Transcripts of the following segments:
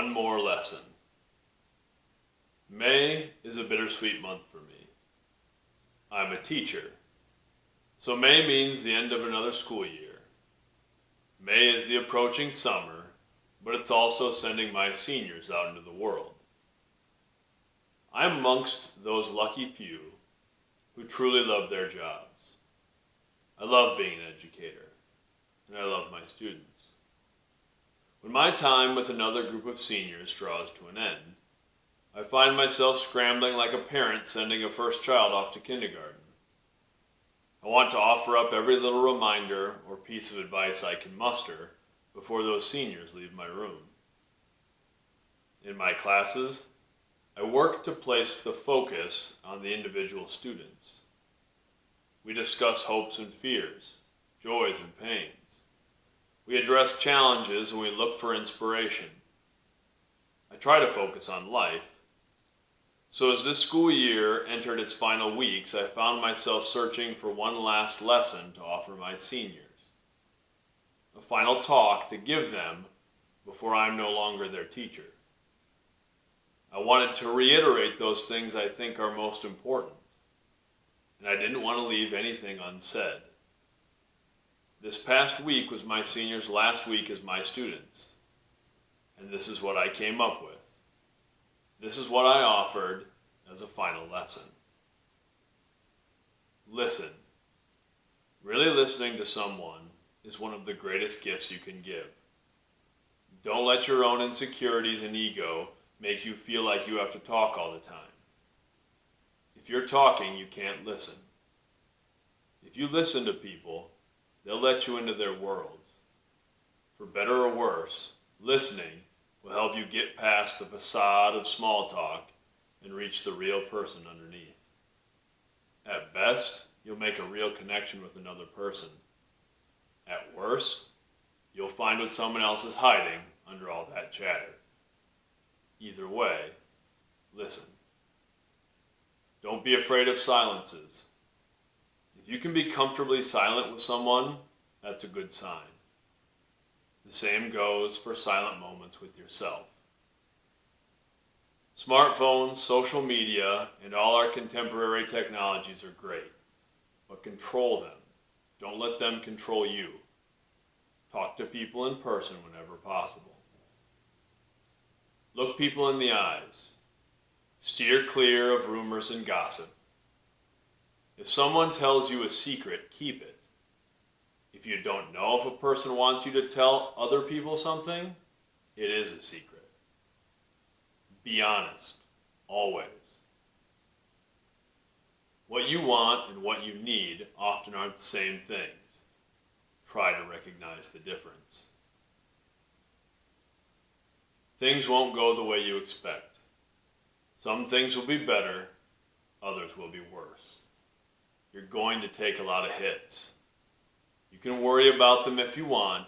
One more lesson. May is a bittersweet month for me. I'm a teacher, so May means the end of another school year. May is the approaching summer, but it's also sending my seniors out into the world. I'm amongst those lucky few who truly love their jobs. I love being an educator, and I love my students. When my time with another group of seniors draws to an end, I find myself scrambling like a parent sending a first child off to kindergarten. I want to offer up every little reminder or piece of advice I can muster before those seniors leave my room. In my classes, I work to place the focus on the individual students. We discuss hopes and fears, joys and pains. We address challenges and we look for inspiration. I try to focus on life. So as this school year entered its final weeks, I found myself searching for one last lesson to offer my seniors. A final talk to give them before I'm no longer their teacher. I wanted to reiterate those things I think are most important, and I didn't want to leave anything unsaid. This past week was my seniors' last week as my students, and this is what I came up with. This is what I offered as a final lesson. Listen. Really listening to someone is one of the greatest gifts you can give. Don't let your own insecurities and ego make you feel like you have to talk all the time. If you're talking, you can't listen. If you listen to people, they'll let you into their worlds. For better or worse, listening will help you get past the facade of small talk and reach the real person underneath. At best, you'll make a real connection with another person. At worst, you'll find what someone else is hiding under all that chatter. Either way, listen. Don't be afraid of silences. If you can be comfortably silent with someone, that's a good sign. The same goes for silent moments with yourself. Smartphones, social media, and all our contemporary technologies are great, but control them. Don't let them control you. Talk to people in person whenever possible. Look people in the eyes. Steer clear of rumors and gossip. If someone tells you a secret, keep it. If you don't know if a person wants you to tell other people something, it is a secret. Be honest, always. What you want and what you need often aren't the same things. Try to recognize the difference. Things won't go the way you expect. Some things will be better, others will be worse. You're going to take a lot of hits. You can worry about them if you want,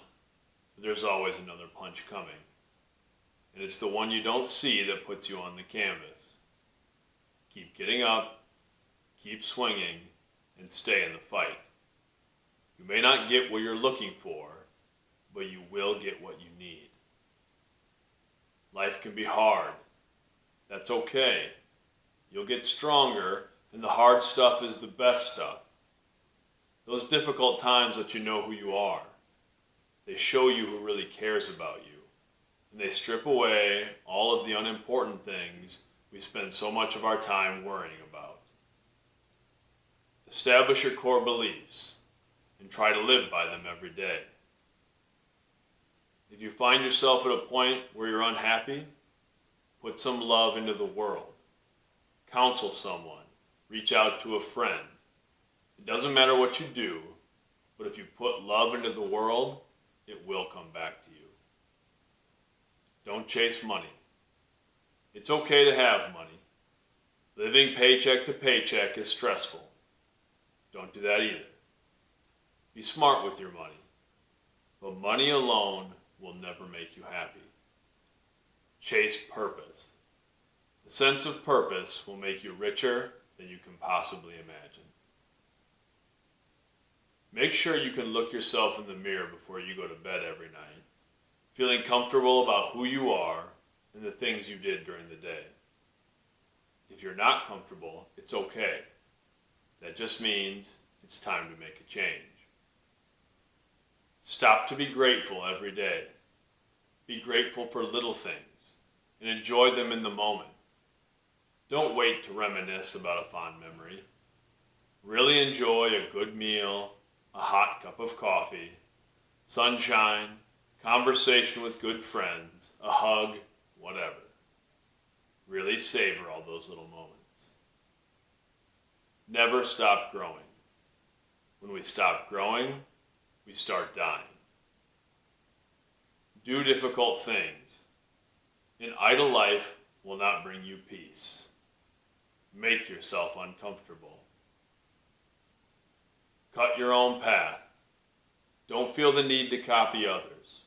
but there's always another punch coming. And it's the one you don't see that puts you on the canvas. Keep getting up, keep swinging, and stay in the fight. You may not get what you're looking for, but you will get what you need. Life can be hard. That's okay. You'll get stronger, and the hard stuff is the best stuff. Those difficult times let you know who you are. They show you who really cares about you. And they strip away all of the unimportant things we spend so much of our time worrying about. Establish your core beliefs and try to live by them every day. If you find yourself at a point where you're unhappy, put some love into the world. Counsel someone. Reach out to a friend. It doesn't matter what you do, but if you put love into the world, it will come back to you. Don't chase money. It's okay to have money. Living paycheck to paycheck is stressful. Don't do that either. Be smart with your money, but money alone will never make you happy. Chase purpose. A sense of purpose will make you richer than you can possibly imagine. Make sure you can look yourself in the mirror before you go to bed every night, feeling comfortable about who you are and the things you did during the day. If you're not comfortable, it's okay. That just means it's time to make a change. Stop to be grateful every day. Be grateful for little things and enjoy them in the moment. Don't wait to reminisce about a fond memory. Really enjoy a good meal, a hot cup of coffee, sunshine, conversation with good friends, a hug, whatever. Really savor all those little moments. Never stop growing. When we stop growing, we start dying. Do difficult things. An idle life will not bring you peace. Make yourself uncomfortable. Cut your own path. Don't feel the need to copy others.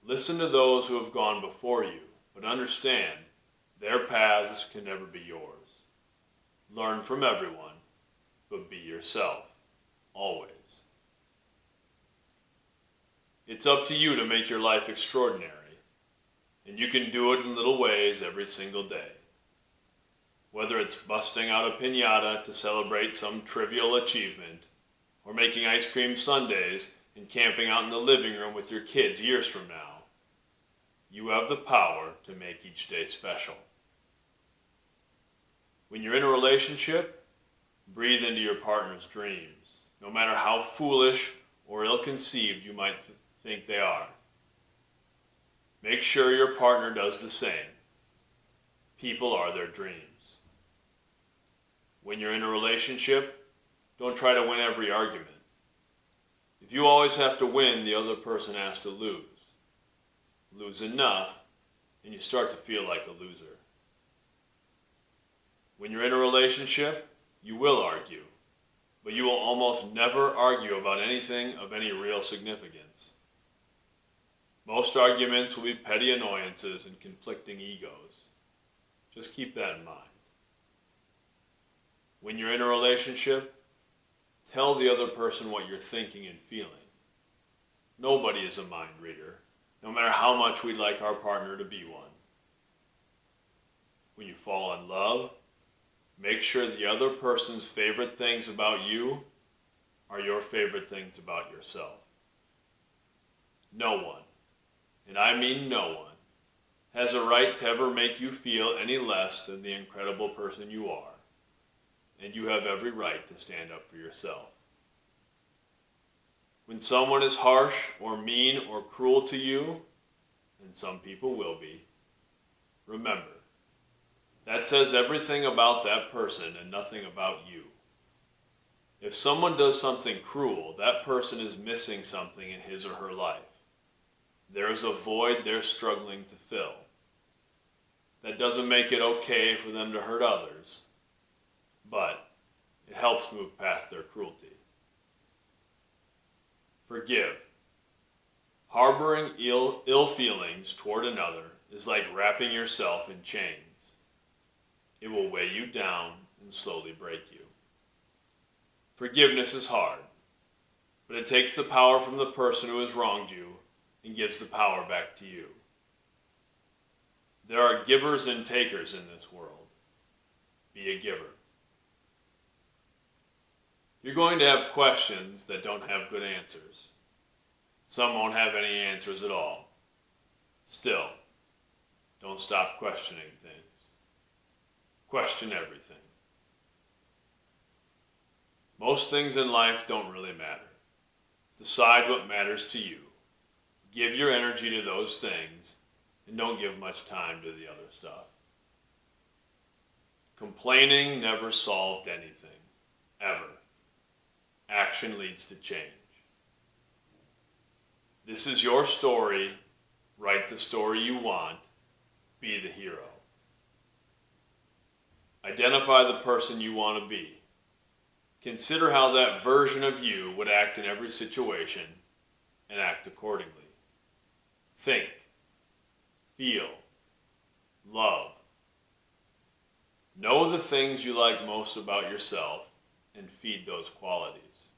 Listen to those who have gone before you, but understand their paths can never be yours. Learn from everyone, but be yourself, always. It's up to you to make your life extraordinary, and you can do it in little ways every single day. Whether it's busting out a piñata to celebrate some trivial achievement, or making ice cream sundaes and camping out in the living room with your kids years from now, you have the power to make each day special. When you're in a relationship, breathe into your partner's dreams, no matter how foolish or ill-conceived you might think they are. Make sure your partner does the same. People are their dreams. When you're in a relationship, don't try to win every argument. If you always have to win, the other person has to lose. Lose enough, and you start to feel like a loser. When you're in a relationship, you will argue, but you will almost never argue about anything of any real significance. Most arguments will be petty annoyances and conflicting egos. Just keep that in mind. When you're in a relationship, tell the other person what you're thinking and feeling. Nobody is a mind reader, no matter how much we'd like our partner to be one. When you fall in love, make sure the other person's favorite things about you are your favorite things about yourself. No one, and I mean no one, has a right to ever make you feel any less than the incredible person you are, and you have every right to stand up for yourself. When someone is harsh or mean or cruel to you, and some people will be, remember, that says everything about that person and nothing about you. If someone does something cruel, that person is missing something in his or her life. There is a void they're struggling to fill. That doesn't make it okay for them to hurt others, but it helps move past their cruelty. Forgive. Harboring ill feelings toward another is like wrapping yourself in chains. It will weigh you down and slowly break you. Forgiveness is hard, but it takes the power from the person who has wronged you and gives the power back to you. There are givers and takers in this world. Be a giver. You're going to have questions that don't have good answers. Some won't have any answers at all. Still, don't stop questioning things. Question everything. Most things in life don't really matter. Decide what matters to you. Give your energy to those things and don't give much time to the other stuff. Complaining never solved anything, ever. Action leads to change. This is your story. Write the story you want. Be the hero. Identify the person you want to be. Consider how that version of you would act in every situation and act accordingly. Think, feel, love. Know the things you like most about yourself and feed those qualities.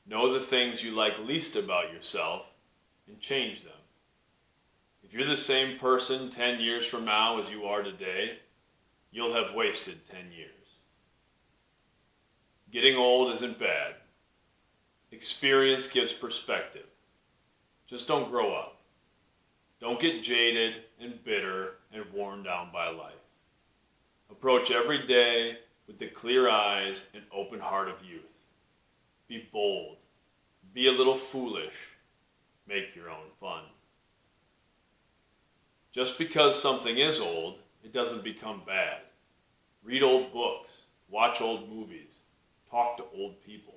Know the things you like least about yourself and change them. If you're the same person 10 years from now as you are today, you'll have wasted 10 years. Getting old isn't bad. Experience gives perspective. Just don't grow up. Don't get jaded and bitter and worn down by life. Approach every day with the clear eyes and open heart of youth. Be bold. Be a little foolish. Make your own fun. Just because something is old, it doesn't become bad. Read old books. Watch old movies. Talk to old people.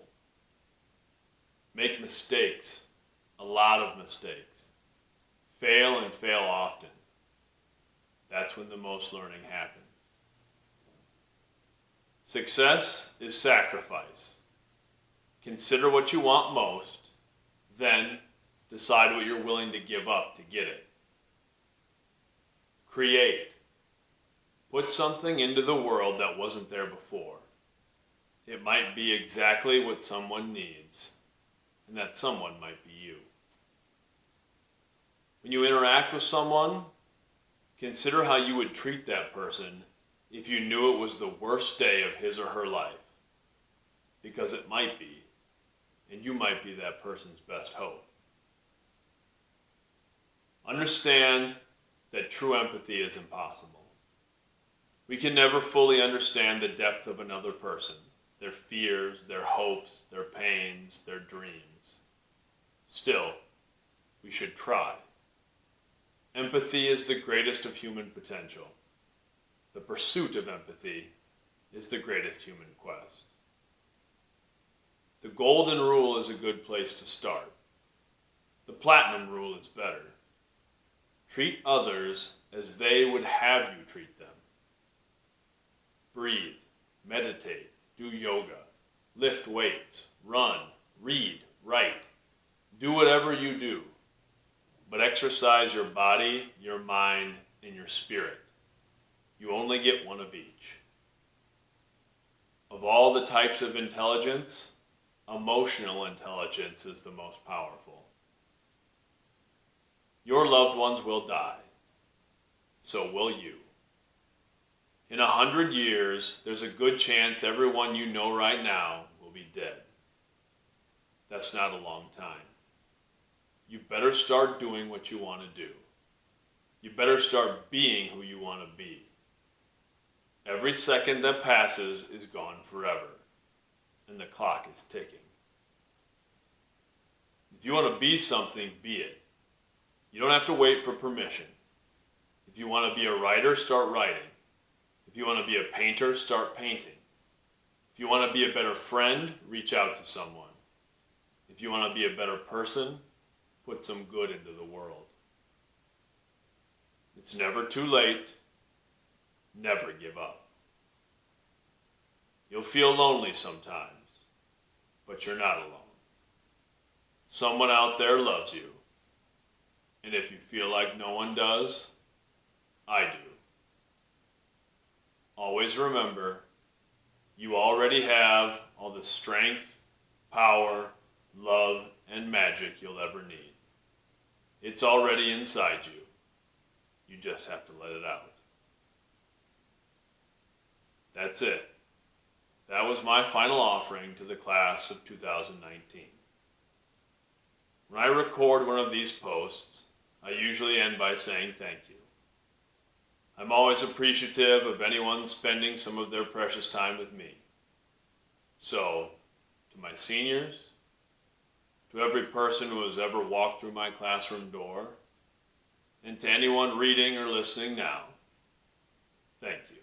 Make mistakes. A lot of mistakes. Fail and fail often. That's when the most learning happens. Success is sacrifice. Consider what you want most, then decide what you're willing to give up to get it. Create. Put something into the world that wasn't there before. It might be exactly what someone needs, and that someone might be you. When you interact with someone, consider how you would treat that person if you knew it was the worst day of his or her life, because it might be, and you might be that person's best hope. Understand that true empathy is impossible. We can never fully understand the depth of another person, their fears, their hopes, their pains, their dreams. Still, we should try. Empathy is the greatest of human potential. The pursuit of empathy is the greatest human quest. The golden rule is a good place to start. The platinum rule is better. Treat others as they would have you treat them. Breathe, meditate, do yoga, lift weights, run, read, write. Do whatever you do, but exercise your body, your mind, and your spirit. You only get one of each. Of all the types of intelligence, emotional intelligence is the most powerful. Your loved ones will die. So will you. In 100 years, there's a good chance everyone you know right now will be dead. That's not a long time. You better start doing what you want to do. You better start being who you want to be. Every second that passes is gone forever, and the clock is ticking. If you want to be something, be it. You don't have to wait for permission. If you want to be a writer, start writing. If you want to be a painter, start painting. If you want to be a better friend, reach out to someone. If you want to be a better person, put some good into the world. It's never too late. Never give up. You'll feel lonely sometimes, but you're not alone. Someone out there loves you. And if you feel like no one does, I do. Always remember, you already have all the strength, power, love, and magic you'll ever need. It's already inside you. You just have to let it out. That's it. That was my final offering to the class of 2019. When I record one of these posts, I usually end by saying thank you. I'm always appreciative of anyone spending some of their precious time with me. So, to my seniors, to every person who has ever walked through my classroom door, and to anyone reading or listening now, thank you.